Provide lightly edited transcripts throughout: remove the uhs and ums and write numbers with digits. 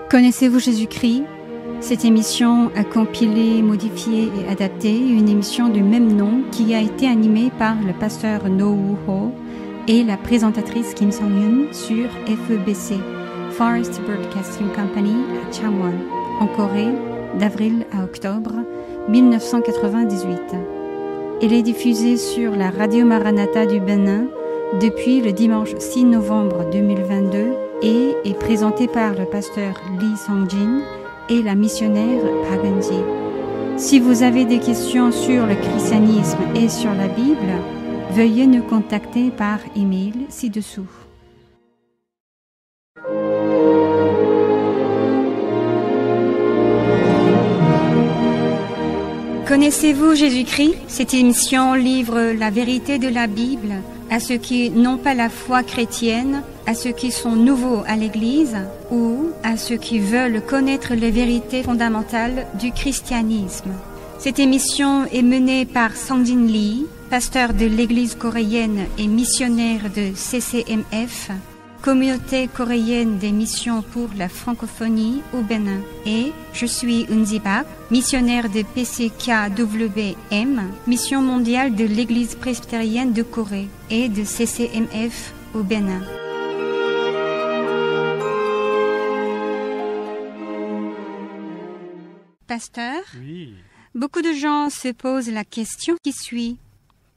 Connaissez-vous Jésus-Christ? Cette émission a compilé, modifié et adapté une émission du même nom qui a été animée par le pasteur No Woo Ho et la présentatrice Kim Song-yoon sur FEBC, Forest Broadcasting Company à Changwon, en Corée, d'avril à octobre 1998. Elle est diffusée sur la radio Maranatha du Bénin depuis le dimanche 6 novembre 2022 et est présentée par le pasteur Lee Song-jin et la missionnaire Park Eun-ji. Si vous avez des questions sur le christianisme et sur la Bible, veuillez nous contacter par email ci-dessous. Connaissez-vous Jésus-Christ? Cette émission livre la vérité de la Bible à ceux qui n'ont pas la foi chrétienne, à ceux qui sont nouveaux à l'Église ou à ceux qui veulent connaître les vérités fondamentales du christianisme. Cette émission est menée par Sang-jin Lee, pasteur de l'Église coréenne et missionnaire de CCMF, Communauté coréenne des missions pour la francophonie au Bénin. Et je suis Eun-ji Park, missionnaire de PCKWM, Mission mondiale de l'Église presbytérienne de Corée et de CCMF au Bénin. Pasteur, Oui. Beaucoup de gens se posent la question qui suit.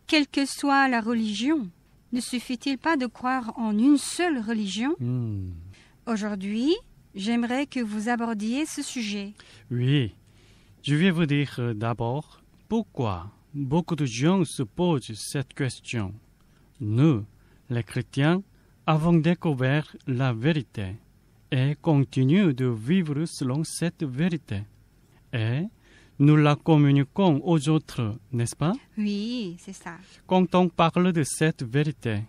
Quelle que soit la religion, ne suffit-il pas de croire en une seule religion? Aujourd'hui, j'aimerais que vous abordiez ce sujet. Oui. Je vais vous dire d'abord pourquoi beaucoup de gens se posent cette question. Nous, les chrétiens, avons découvert la vérité et continuons de vivre selon cette vérité. Et nous la communiquons aux autres, n'est-ce pas? Oui, c'est ça. Quand on parle de cette vérité,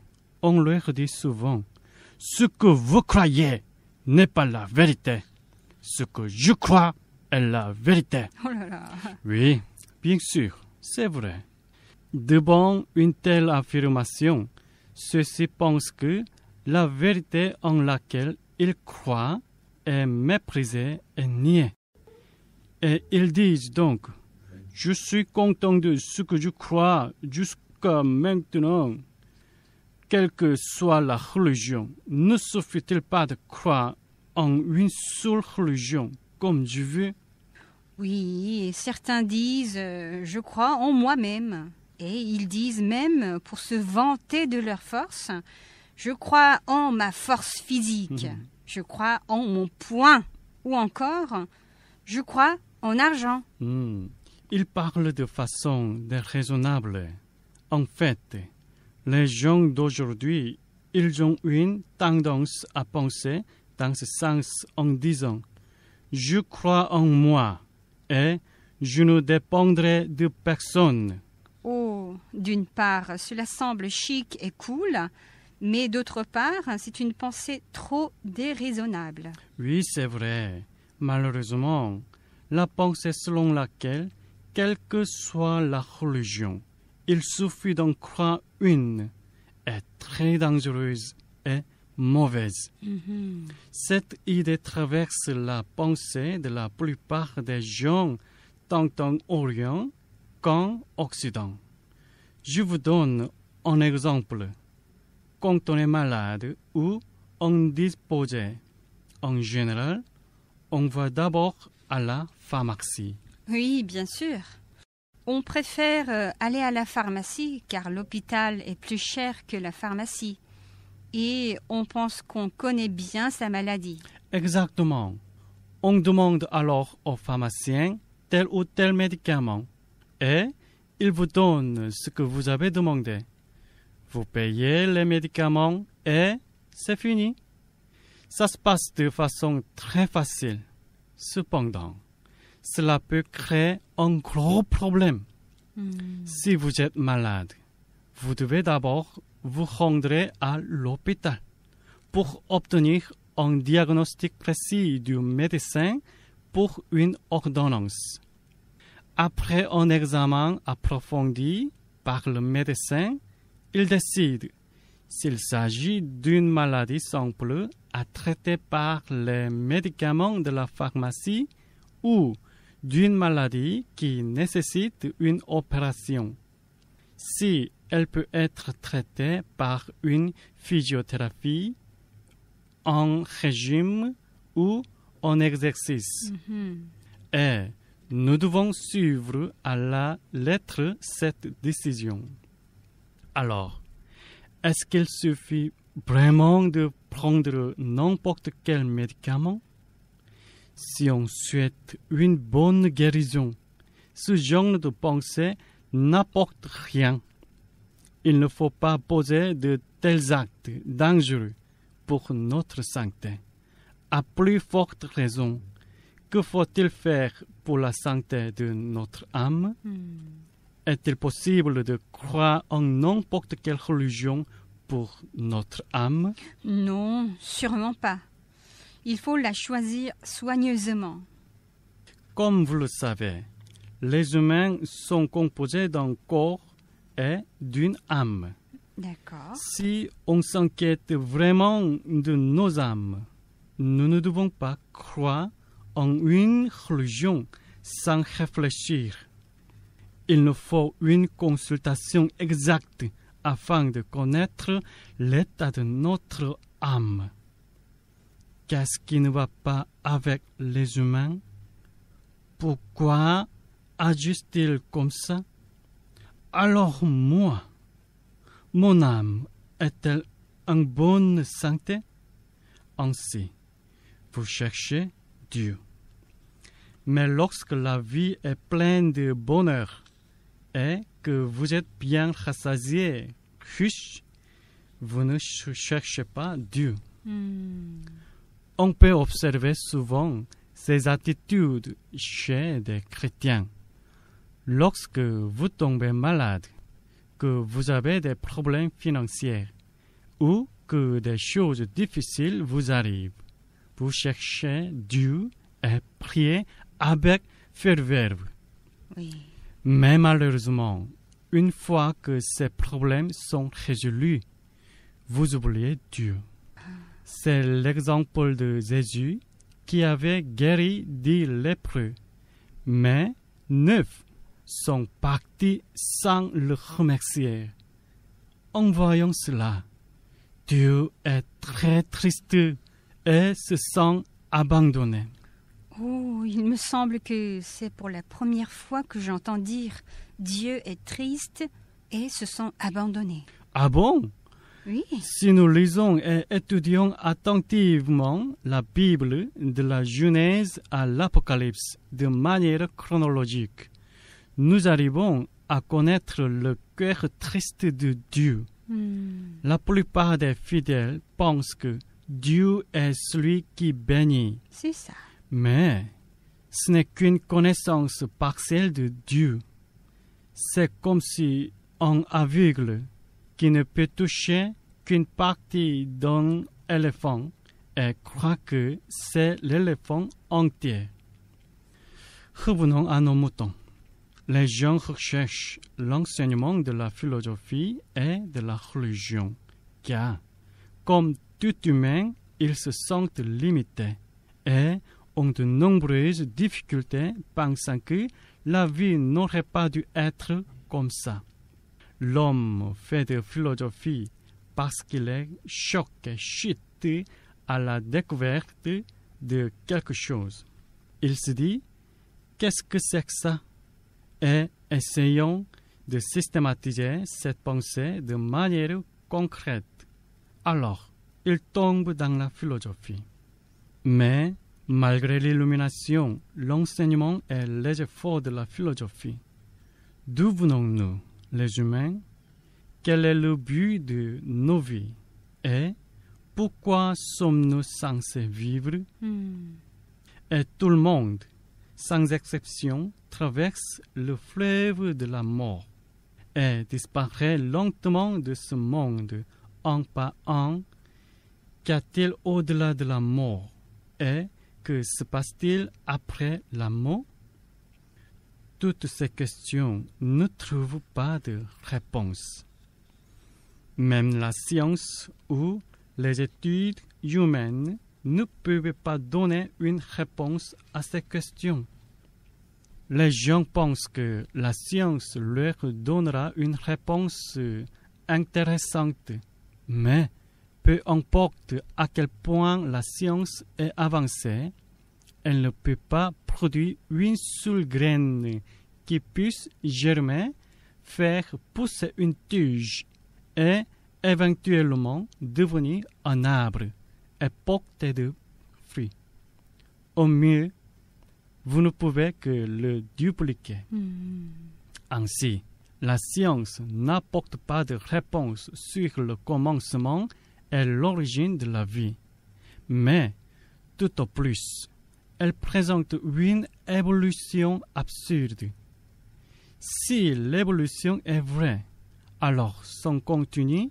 on leur dit souvent « Ce que vous croyez n'est pas la vérité. Ce que je crois est la vérité. » Oh là là. Oui, bien sûr, c'est vrai. Devant une telle affirmation, ceux-ci pensent que la vérité en laquelle ils croient est méprisée et niée. Et ils disent donc, je suis content de ce que je crois jusqu'à maintenant. Quelle que soit la religion, ne suffit-il pas de croire en une seule religion comme je veux? Oui, certains disent je crois en moi-même. Et ils disent même, pour se vanter de leur force, je crois en ma force physique. Je crois en mon poing. Ou encore, je crois en argent. Ils parlent de façon déraisonnable. En fait, les gens d'aujourd'hui, ils ont une tendance à penser dans ce sens en disant « Je crois en moi et je ne dépendrai de personne. » Oh, d'une part, cela semble chic et cool, mais d'autre part, c'est une pensée trop déraisonnable. Oui, c'est vrai. Malheureusement, la pensée selon laquelle, quelle que soit la religion, il suffit d'en croire une, est très dangereuse et mauvaise. Cette idée traverse la pensée de la plupart des gens, tant en Orient qu'en Occident. Je vous donne un exemple. Quand on est malade ou indisposé, en général, on va d'abord à la pharmacie. Oui, bien sûr. On préfère aller à la pharmacie car l'hôpital est plus cher que la pharmacie. Et on pense qu'on connaît bien sa maladie. Exactement. On demande alors au pharmacien tel ou tel médicament et il vous donne ce que vous avez demandé. Vous payez les médicaments et c'est fini. Ça se passe de façon très facile. Cependant, cela peut créer un gros problème. Si vous êtes malade, vous devez d'abord vous rendre à l'hôpital pour obtenir un diagnostic précis du médecin pour une ordonnance. Après un examen approfondi par le médecin, il décide S'il s'agit d'une maladie simple à traiter par les médicaments de la pharmacie ou d'une maladie qui nécessite une opération. Si elle peut être traitée par une physiothérapie, en régime ou en exercice. Et nous devons suivre à la lettre cette décision. Alors, est-ce qu'il suffit vraiment de prendre n'importe quel médicament? Si on souhaite une bonne guérison, ce genre de pensée n'apporte rien. Il ne faut pas poser de tels actes dangereux pour notre santé. À plus forte raison, que faut-il faire pour la santé de notre âme? Est-il possible de croire en n'importe quelle religion pour notre âme? Non, sûrement pas. Il faut la choisir soigneusement. Comme vous le savez, les humains sont composés d'un corps et d'une âme. D'accord. Si on s'inquiète vraiment de nos âmes, nous ne devons pas croire en une religion sans réfléchir. Il nous faut une consultation exacte afin de connaître l'état de notre âme. Qu'est-ce qui ne va pas avec les humains? Pourquoi agissent-ils comme ça? Alors moi, mon âme est-elle en bonne santé? Ainsi, vous cherchez Dieu. Mais lorsque la vie est pleine de bonheur et que vous êtes bien rassasié, riche, vous ne cherchez pas Dieu. On peut observer souvent ces attitudes chez des chrétiens. Lorsque vous tombez malade, que vous avez des problèmes financiers ou que des choses difficiles vous arrivent, vous cherchez Dieu et priez avec ferveur. Oui. Mais malheureusement, une fois que ces problèmes sont résolus, vous oubliez Dieu. C'est l'exemple de Jésus qui avait guéri 10 lépreux, mais 9 sont partis sans le remercier. En voyant cela, Dieu est très triste et se sent abandonné. Oh, il me semble que c'est pour la première fois que j'entends dire Dieu est triste et se sent abandonné. Ah bon? Oui. Si nous lisons et étudions attentivement la Bible de la Genèse à l'Apocalypse de manière chronologique, nous arrivons à connaître le cœur triste de Dieu. La plupart des fidèles pensent que Dieu est celui qui bénit. C'est ça. Mais ce n'est qu'une connaissance partielle de Dieu. C'est comme si un aveugle qui ne peut toucher qu'une partie d'un éléphant et croit que c'est l'éléphant entier. Revenons à nos moutons. Les gens recherchent l'enseignement de la philosophie et de la religion, car, comme tout humain, ils se sentent limités et ont de nombreuses difficultés pensant que la vie n'aurait pas dû être comme ça. L'homme fait de philosophie parce qu'il est choqué, chuté à la découverte de quelque chose. Il se dit, qu'est-ce que c'est que ça? Et essayons de systématiser cette pensée de manière concrète. Alors, il tombe dans la philosophie. Mais, malgré l'illumination, l'enseignement et les efforts de la philosophie, d'où venons-nous, les humains? Quel est le but de nos vies? Et pourquoi sommes-nous censés vivre? Et tout le monde, sans exception, traverse le fleuve de la mort et disparaît lentement de ce monde, un par un. Qu'y-a-t-il au-delà de la mort? Et que se passe-t-il après la mort? Toutes ces questions ne trouvent pas de réponse. Même la science ou les études humaines ne peuvent pas donner une réponse à ces questions. Les gens pensent que la science leur donnera une réponse intéressante, mais peu importe à quel point la science est avancée, elle ne peut pas produire une seule graine qui puisse germer, faire pousser une tige et éventuellement devenir un arbre et porter de fruits. Au mieux, vous ne pouvez que le dupliquer. Ainsi, la science n'apporte pas de réponse sur le commencement et l'origine de la vie, mais tout au plus, elle présente une évolution absurde. Si l'évolution est vraie, alors son contenu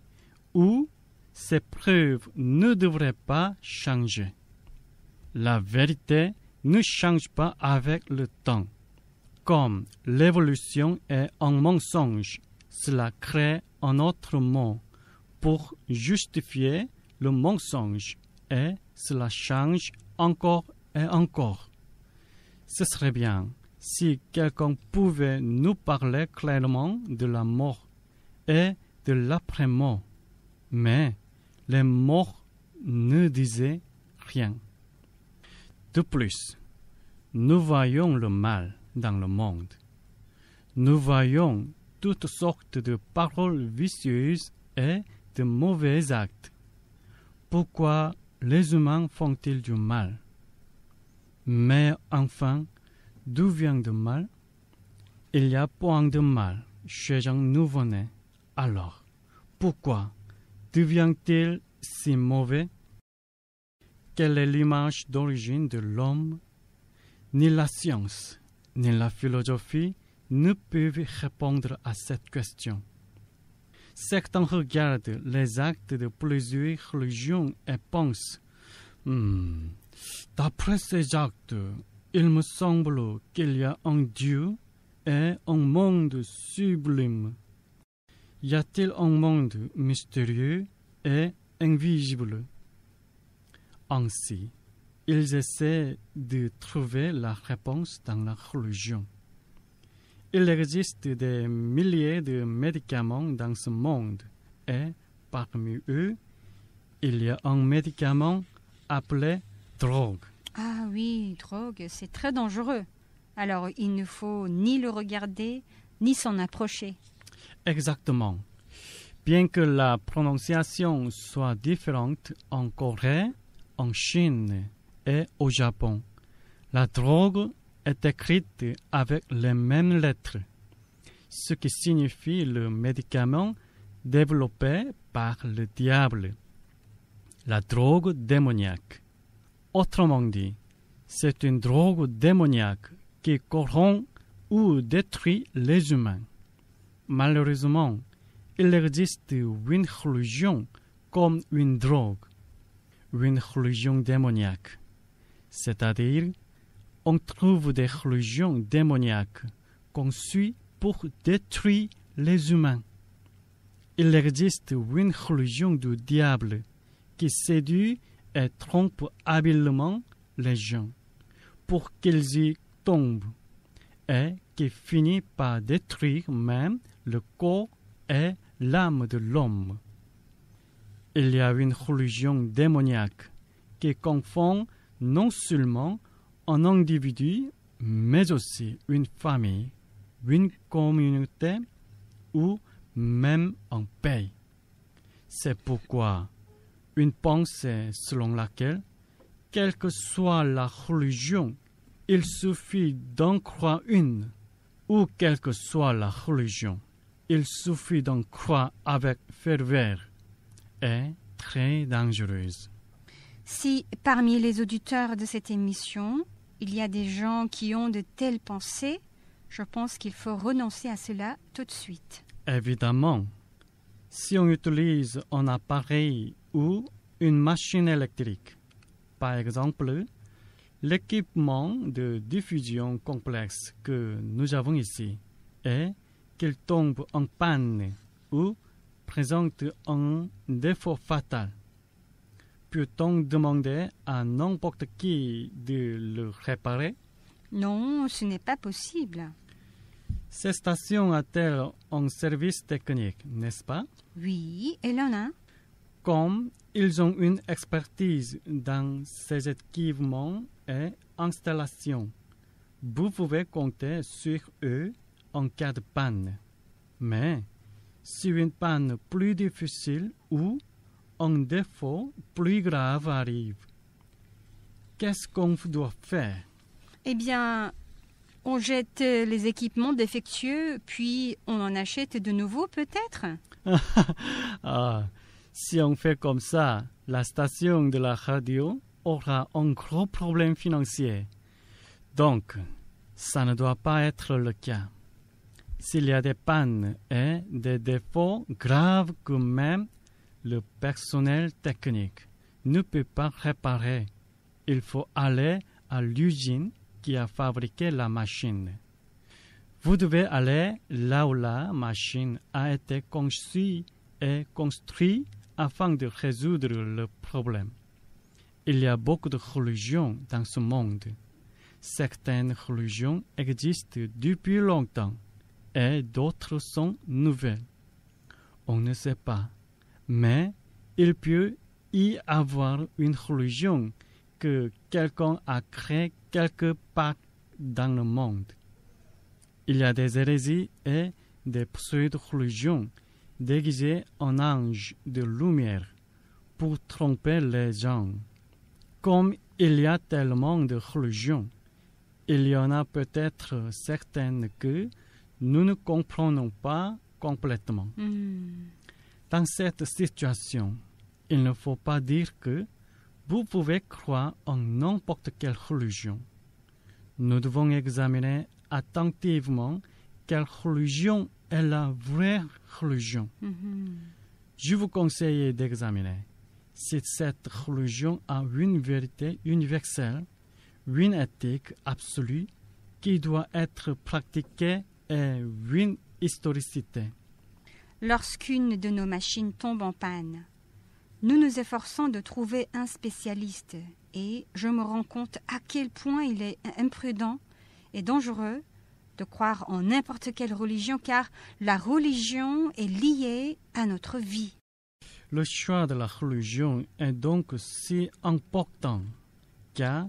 ou ses preuves ne devraient pas changer. La vérité ne change pas avec le temps. Comme l'évolution est un mensonge, cela crée un autre mot pour justifier le mensonge et cela change encore et encore. Ce serait bien si quelqu'un pouvait nous parler clairement de la mort et de l'après-mort, mais les morts ne disaient rien. De plus, nous voyons le mal dans le monde. Nous voyons toutes sortes de paroles vicieuses et de mauvais actes. Pourquoi les humains font-ils du mal? Mais enfin, d'où vient le mal? Il y a point de mal chez un nouveau-né. Alors, pourquoi devient-il si mauvais? Quelle est l'image d'origine de l'homme? Ni la science, ni la philosophie ne peuvent répondre à cette question. Certains regardent les actes de plusieurs religions et pensent d'après ces actes, il me semble qu'il y a un Dieu et un monde sublime. Y a-t-il un monde mystérieux et invisible? Ainsi, ils essaient de trouver la réponse dans la religion. Il existe des milliers de médicaments dans ce monde et parmi eux, il y a un médicament appelé drogue. Ah oui, drogue, c'est très dangereux. Alors, il ne faut ni le regarder, ni s'en approcher. Exactement. Bien que la prononciation soit différente en Corée, en Chine et au Japon, la drogue est écrite avec les mêmes lettres, ce qui signifie le médicament développé par le diable, la drogue démoniaque. Autrement dit, c'est une drogue démoniaque qui corrompt ou détruit les humains. Malheureusement, il existe une religion comme une drogue, une religion démoniaque. C'est-à-dire, on trouve des religions démoniaques conçues pour détruire les humains. Il existe une religion du diable qui séduit et trompe habilement les gens pour qu'ils y tombent et qui finit par détruire même le corps et l'âme de l'homme. Il y a une religion démoniaque qui confond non seulement un individu, mais aussi une famille, une communauté ou même un pays. C'est pourquoi une pensée selon laquelle, quelle que soit la religion, il suffit d'en croire une, ou quelle que soit la religion, il suffit d'en croire avec ferveur, est très dangereuse. Si parmi les auditeurs de cette émission, il y a des gens qui ont de telles pensées, je pense qu'il faut renoncer à cela tout de suite. Évidemment, si on utilise un appareil ou une machine électrique, par exemple, l'équipement de diffusion complexe que nous avons ici, et qu'il tombe en panne ou présente un défaut fatal. Peut-on demander à n'importe qui de le réparer? Non, ce n'est pas possible. Ces stations a-t-elle un service technique, n'est-ce pas? Oui, elle en a. Comme ils ont une expertise dans ces équipements et installations, vous pouvez compter sur eux en cas de panne. Mais si une panne plus difficile ou un défaut plus grave arrive, qu'est-ce qu'on doit faire? Eh bien, on jette les équipements défectueux, puis on en achète de nouveaux peut-être? Ah, si on fait comme ça, la station de la radio aura un gros problème financier. Donc, ça ne doit pas être le cas. S'il y a des pannes et des défauts graves que même le personnel technique ne peut pas réparer, il faut aller à l'usine qui a fabriqué la machine. Vous devez aller là où la machine a été conçue et construite afin de résoudre le problème. Il y a beaucoup de religions dans ce monde. Certaines religions existent depuis longtemps et d'autres sont nouvelles. On ne sait pas, mais il peut y avoir une religion que quelqu'un a créée quelque part dans le monde. Il y a des hérésies et des pseudo-religions déguisées en anges de lumière pour tromper les gens. Comme il y a tellement de religions, il y en a peut-être certaines que nous ne comprenons pas complètement. Dans cette situation, il ne faut pas dire que vous pouvez croire en n'importe quelle religion. Nous devons examiner attentivement quelle religion est la vraie religion. Je vous conseille d'examiner si cette religion a une vérité universelle, une éthique absolue qui doit être pratiquée et une historicité. Lorsqu'une de nos machines tombe en panne, nous nous efforçons de trouver un spécialiste et je me rends compte à quel point il est imprudent et dangereux de croire en n'importe quelle religion car la religion est liée à notre vie. Le choix de la religion est donc si important car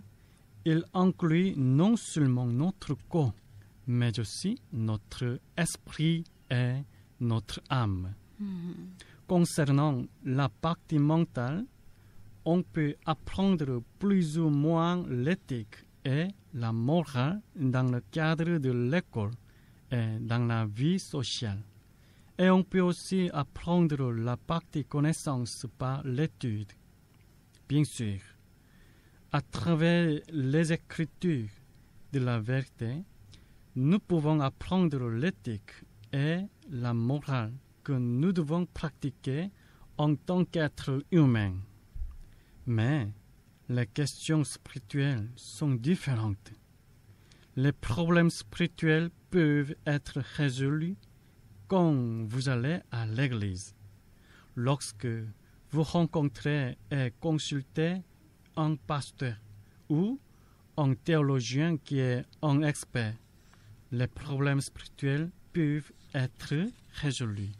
il inclut non seulement notre corps, mais aussi notre esprit et notre âme. Concernant la partie mentale, on peut apprendre plus ou moins l'éthique et la morale dans le cadre de l'école et dans la vie sociale. Et on peut aussi apprendre la partie connaissance par l'étude. Bien sûr, à travers les écritures de la vérité, nous pouvons apprendre l'éthique et la morale que nous devons pratiquer en tant qu'êtres humains. Mais les questions spirituelles sont différentes. Les problèmes spirituels peuvent être résolus quand vous allez à l'église. Lorsque vous rencontrez et consultez un pasteur ou un théologien qui est un expert, les problèmes spirituels peuvent être résolus.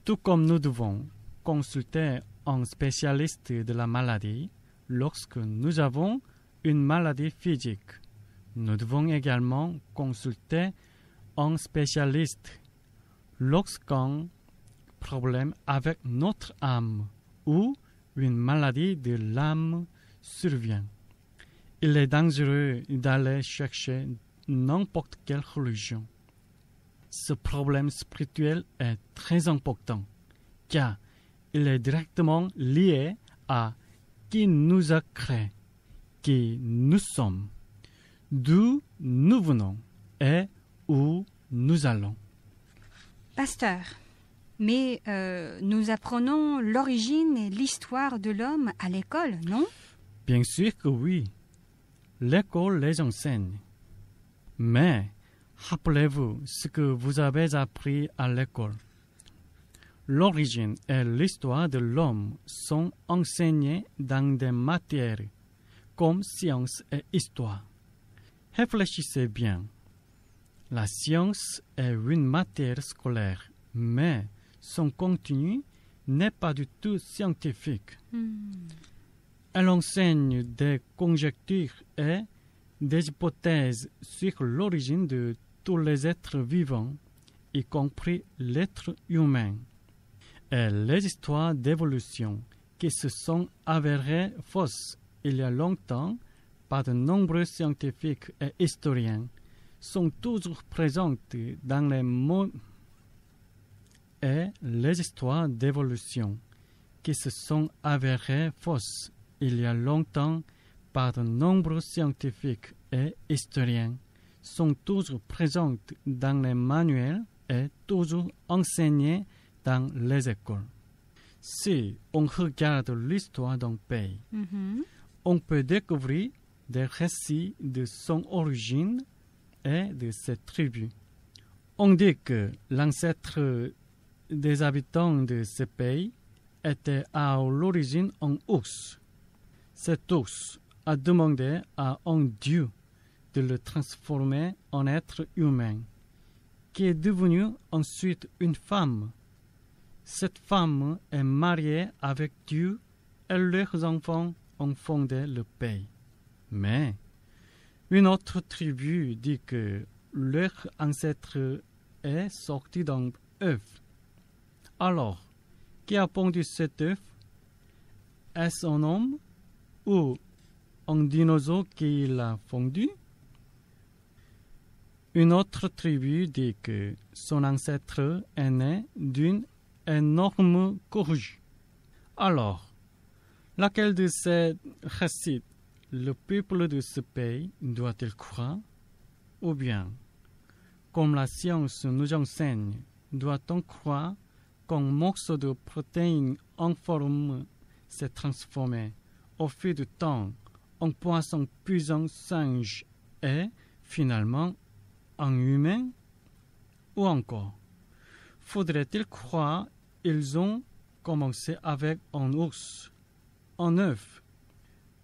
Tout comme nous devons consulter un spécialiste de la maladie lorsque nous avons une maladie physique, nous devons également consulter un spécialiste lorsqu'un problème avec notre âme ou une maladie de l'âme survient. Il est dangereux d'aller chercher n'importe quelle religion. Ce problème spirituel est très important car il est directement lié à qui nous a créés, qui nous sommes, d'où nous venons et où nous allons. Pasteur, mais nous apprenons l'origine et l'histoire de l'homme à l'école, non? Bien sûr que oui. L'école les enseigne. Mais rappelez-vous ce que vous avez appris à l'école. l'origine et l'histoire de l'homme sont enseignées dans des matières comme science et histoire. Réfléchissez bien. La science est une matière scolaire, mais son contenu n'est pas du tout scientifique. Elle enseigne des conjectures et des hypothèses sur l'origine de tous les êtres vivants, y compris l'être humain, et les histoires d'évolution qui se sont avérées fausses il y a longtemps par de nombreux scientifiques et historiens sont toujours présentes dans les mots et les histoires d'évolution qui se sont avérées fausses il y a longtemps par de nombreux scientifiques et historiens sont toujours présentes dans les manuels et toujours enseignées dans les écoles. Si on regarde l'histoire d'un pays, on peut découvrir des récits de son origine et de ses tribus. On dit que l'ancêtre des habitants de ce pays était à l'origine un ours. Cet ours a demandé à un dieu de le transformer en être humain, qui est devenu ensuite une femme. Cette femme est mariée avec Dieu et leurs enfants ont fondé le pays. Mais une autre tribu dit que leur ancêtre est sorti d'un œuf. Alors, qui a pondu cet œuf? Est-ce un homme ou un dinosaure qui l'a fondu? Une autre tribu dit que son ancêtre est né d'une énorme courge. Alors, laquelle de ces récits le peuple de ce pays doit-il croire? Ou bien, comme la science nous enseigne, doit-on croire qu'un morceau de protéines en forme s'est transformé au fil du temps en poisson puissant singe et finalement en humain? Ou encore, faudrait-il croire qu'ils ont commencé avec un ours, un œuf,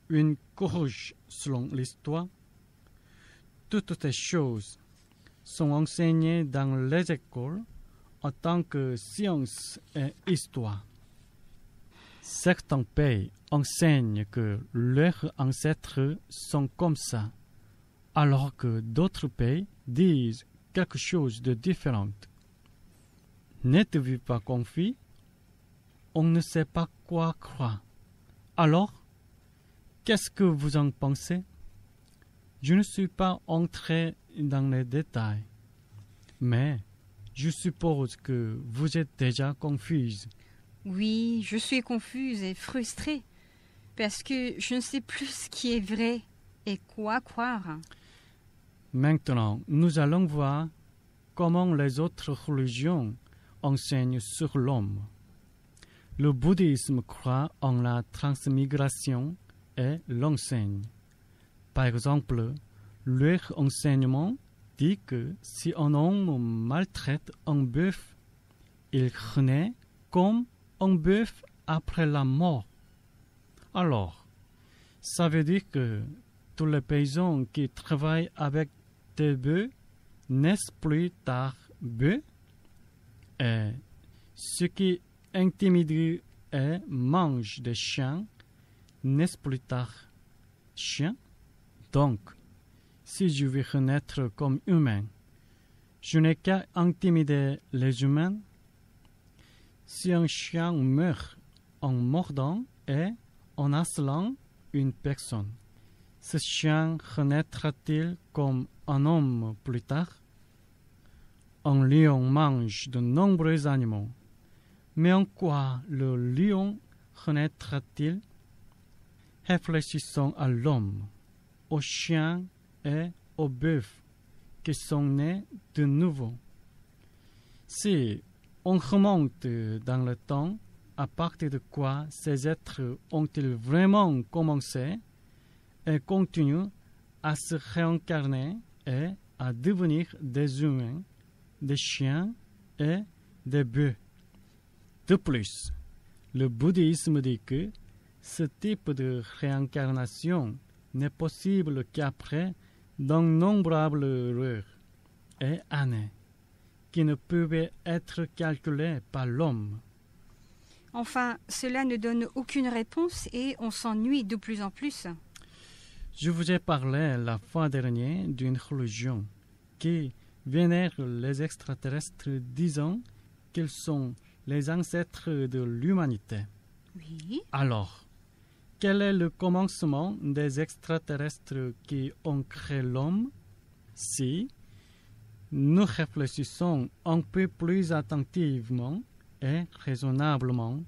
une courge selon l'histoire? Toutes ces choses sont enseignées dans les écoles en tant que science et histoire. Certains pays enseignent que leurs ancêtres sont comme ça, alors que d'autres pays disent quelque chose de différent. N'êtes-vous pas confus? On ne sait pas quoi croire. Alors, qu'est-ce que vous en pensez? Je ne suis pas entré dans les détails, mais je suppose que vous êtes déjà confuse. Oui, je suis confuse et frustrée parce que je ne sais plus ce qui est vrai et quoi croire. Maintenant, nous allons voir comment les autres religions enseignent sur l'homme. Le bouddhisme croit en la transmigration et l'enseigne. Par exemple, leur enseignement dit que si un homme maltraite un bœuf, il renaît comme un bœuf après la mort. Alors, ça veut dire que tous les paysans qui travaillent avec des bœufs naissent plus tard bœufs, et ceux qui intimident et mangent des chiens naissent plus tard chiens. Donc, si je veux renaître comme humain, je n'ai qu'à intimider les humains. Si un chien meurt en mordant et en harcelant une personne, ce chien renaîtra-t-il comme un homme plus tard? Un lion mange de nombreux animaux, mais en quoi le lion renaîtra-t-il? Réfléchissons à l'homme, aux chiens et aux bœufs qui sont nés de nouveau. Si on remonte dans le temps, à partir de quoi ces êtres ont-ils vraiment commencé et continuent à se réincarner et à devenir des humains, des chiens et des bœufs? De plus, le bouddhisme dit que ce type de réincarnation n'est possible qu'après d'innombrables heures et années qui ne peuvent être calculées par l'homme. Enfin, cela ne donne aucune réponse et on s'ennuie de plus en plus. Je vous ai parlé la fois dernière d'une religion qui vénère les extraterrestres disant qu'ils sont les ancêtres de l'humanité. Oui. Alors, quel est le commencement des extraterrestres qui ont créé l'homme? Si nous réfléchissons un peu plus attentivement et raisonnablement,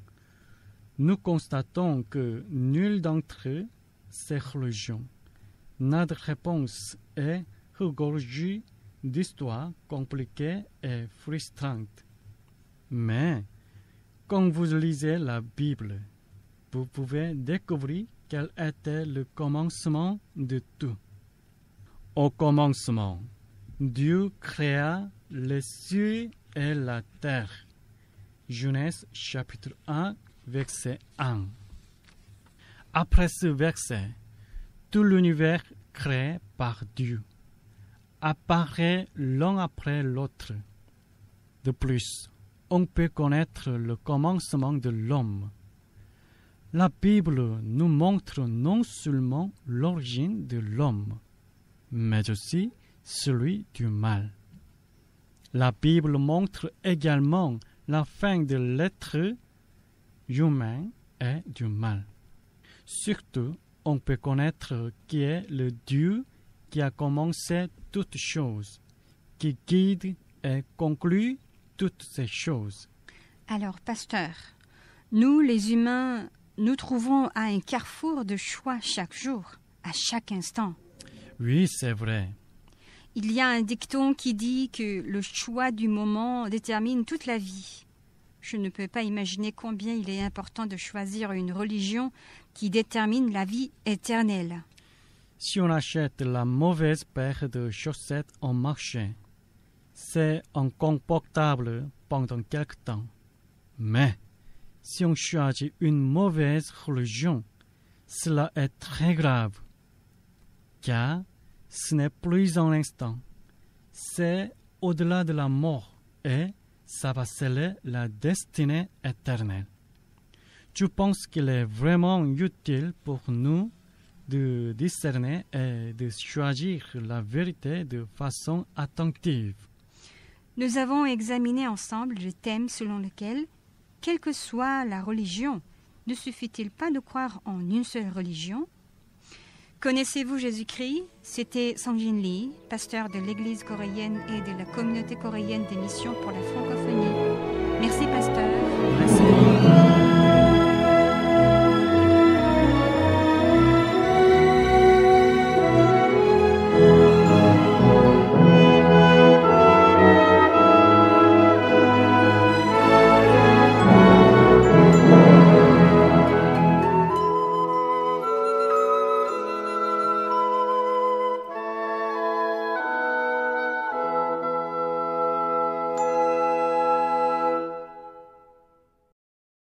nous constatons que nul d'entre eux, ces religions, n'a de réponse et regorge d'histoires compliquées et frustrantes. Mais, quand vous lisez la Bible, vous pouvez découvrir quel était le commencement de tout. Au commencement, Dieu créa les cieux et la terre. Genèse chapitre 1, verset 1. Après ce verset, tout l'univers créé par Dieu apparaît l'un après l'autre. De plus, on peut connaître le commencement de l'homme. La Bible nous montre non seulement l'origine de l'homme, mais aussi celui du mal. La Bible montre également la fin de l'être humain et du mal. Surtout, on peut connaître qui est le Dieu qui a commencé toutes choses, qui guide et conclut toutes ces choses. Alors, pasteur, nous les humains, nous trouvons à un carrefour de choix chaque jour, à chaque instant. Oui, c'est vrai. Il y a un dicton qui dit que le choix du moment détermine toute la vie. Je ne peux pas imaginer combien il est important de choisir une religion qui détermine la vie éternelle. Si on achète la mauvaise paire de chaussettes au marché, c'est inconfortable pendant quelque temps. Mais si on choisit une mauvaise religion, cela est très grave, car ce n'est plus un instant, c'est au-delà de la mort et ça va sceller la destinée éternelle. Je pense qu'il est vraiment utile pour nous de discerner et de choisir la vérité de façon attentive. Nous avons examiné ensemble le thème selon lequel, quelle que soit la religion, ne suffit-il pas de croire en une seule religion? Connaissez-vous Jésus-Christ? C'était Sang-Jin Lee, pasteur de l'Église coréenne et de la communauté coréenne des missions pour la francophonie. Merci, pasteur. Merci.